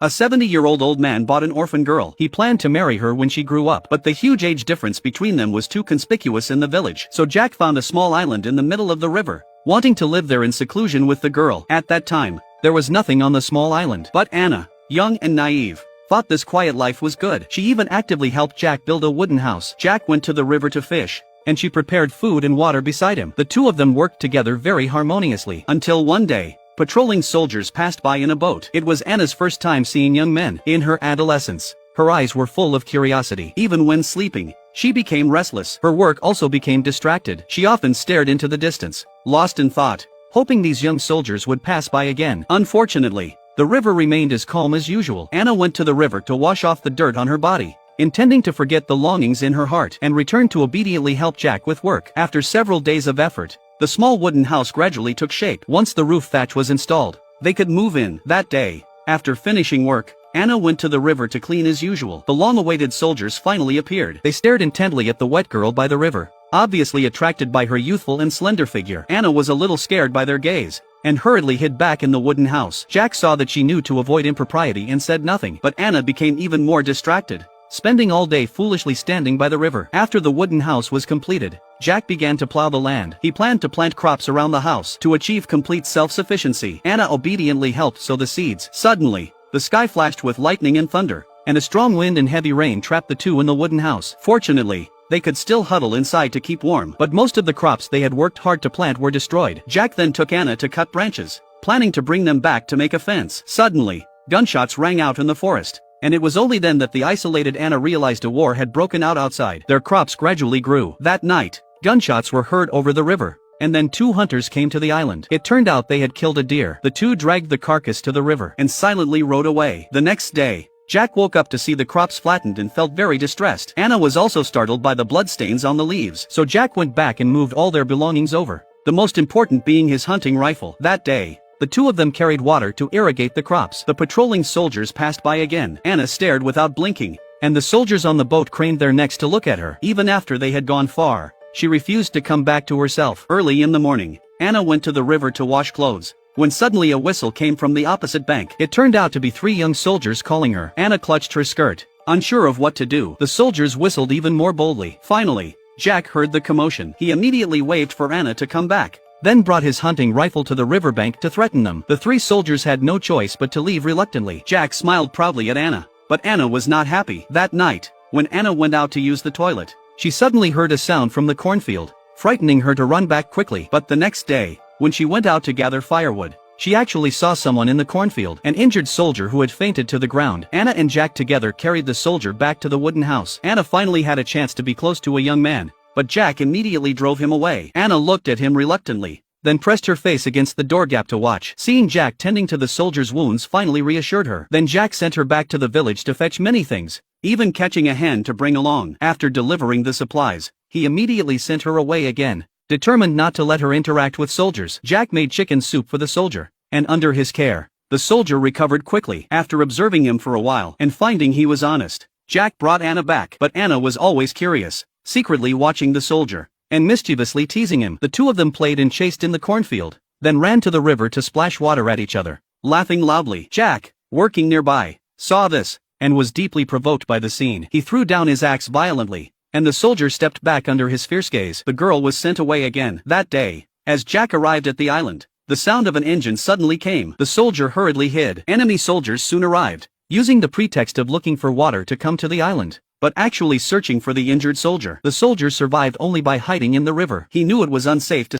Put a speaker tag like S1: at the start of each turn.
S1: A 70-year-old old man bought an orphan girl. He planned to marry her when she grew up, but the huge age difference between them was too conspicuous in the village. So Jack found a small island in the middle of the river, wanting to live there in seclusion with the girl. At that time, there was nothing on the small island. But Anna, young and naive, thought this quiet life was good. She even actively helped Jack build a wooden house. Jack went to the river to fish, and she prepared food and water beside him. The two of them worked together very harmoniously. Until one day, patrolling soldiers passed by in a boat. It was Anna's first time seeing young men. In her adolescence, her eyes were full of curiosity. Even when sleeping, she became restless. Her work also became distracted. She often stared into the distance, lost in thought, hoping these young soldiers would pass by again. Unfortunately, the river remained as calm as usual. Anna went to the river to wash off the dirt on her body, intending to forget the longings in her heart, and returned to obediently help Jack with work. After several days of effort, the small wooden house gradually took shape. Once the roof thatch was installed, they could move in. That day, after finishing work, Anna went to the river to clean as usual. The long-awaited soldiers finally appeared. They stared intently at the wet girl by the river, obviously attracted by her youthful and slender figure. Anna was a little scared by their gaze, and hurriedly hid back in the wooden house. Jack saw that she knew to avoid impropriety and said nothing. But Anna became even more distracted, spending all day foolishly standing by the river. After the wooden house was completed, Jack began to plow the land. He planned to plant crops around the house to achieve complete self-sufficiency. Anna obediently helped sow the seeds. Suddenly, the sky flashed with lightning and thunder, and a strong wind and heavy rain trapped the two in the wooden house. Fortunately, they could still huddle inside to keep warm, but most of the crops they had worked hard to plant were destroyed. Jack then took Anna to cut branches, planning to bring them back to make a fence. Suddenly, gunshots rang out in the forest, and it was only then that the isolated Anna realized a war had broken out outside. Their crops gradually grew. That night, gunshots were heard over the river, and then two hunters came to the island. It turned out they had killed a deer. The two dragged the carcass to the river and silently rode away. The next day, Jack woke up to see the crops flattened and felt very distressed. Anna was also startled by the bloodstains on the leaves, so Jack went back and moved all their belongings over, the most important being his hunting rifle. That day, the two of them carried water to irrigate the crops. The patrolling soldiers passed by again. Anna stared without blinking, and the soldiers on the boat craned their necks to look at her. Even after they had gone far, she refused to come back to herself. Early in the morning, Anna went to the river to wash clothes, when suddenly a whistle came from the opposite bank. It turned out to be three young soldiers calling her. Anna clutched her skirt, unsure of what to do. The soldiers whistled even more boldly. Finally, Jack heard the commotion. He immediately waved for Anna to come back, then brought his hunting rifle to the riverbank to threaten them. The three soldiers had no choice but to leave reluctantly. Jack smiled proudly at Anna, but Anna was not happy. That night, when Anna went out to use the toilet, she suddenly heard a sound from the cornfield, frightening her to run back quickly. But the next day, when she went out to gather firewood, she actually saw someone in the cornfield, an injured soldier who had fainted to the ground. Anna and Jack together carried the soldier back to the wooden house. Anna finally had a chance to be close to a young man, but Jack immediately drove him away. Anna looked at him reluctantly, then pressed her face against the door gap to watch. Seeing Jack tending to the soldier's wounds finally reassured her. Then Jack sent her back to the village to fetch many things, even catching a hen to bring along. After delivering the supplies, he immediately sent her away again, determined not to let her interact with soldiers. Jack made chicken soup for the soldier, and under his care, the soldier recovered quickly. After observing him for a while and finding he was honest, Jack brought Anna back. But Anna was always curious, secretly watching the soldier, and mischievously teasing him. The two of them played and chased in the cornfield, then ran to the river to splash water at each other, laughing loudly. Jack, working nearby, saw this, and was deeply provoked by the scene. He threw down his axe violently, and the soldier stepped back under his fierce gaze. The girl was sent away again. That day, as Jack arrived at the island, the sound of an engine suddenly came. The soldier hurriedly hid. Enemy soldiers soon arrived, using the pretext of looking for water to come to the island, but actually searching for the injured soldier. The soldier survived only by hiding in the river. He knew it was unsafe to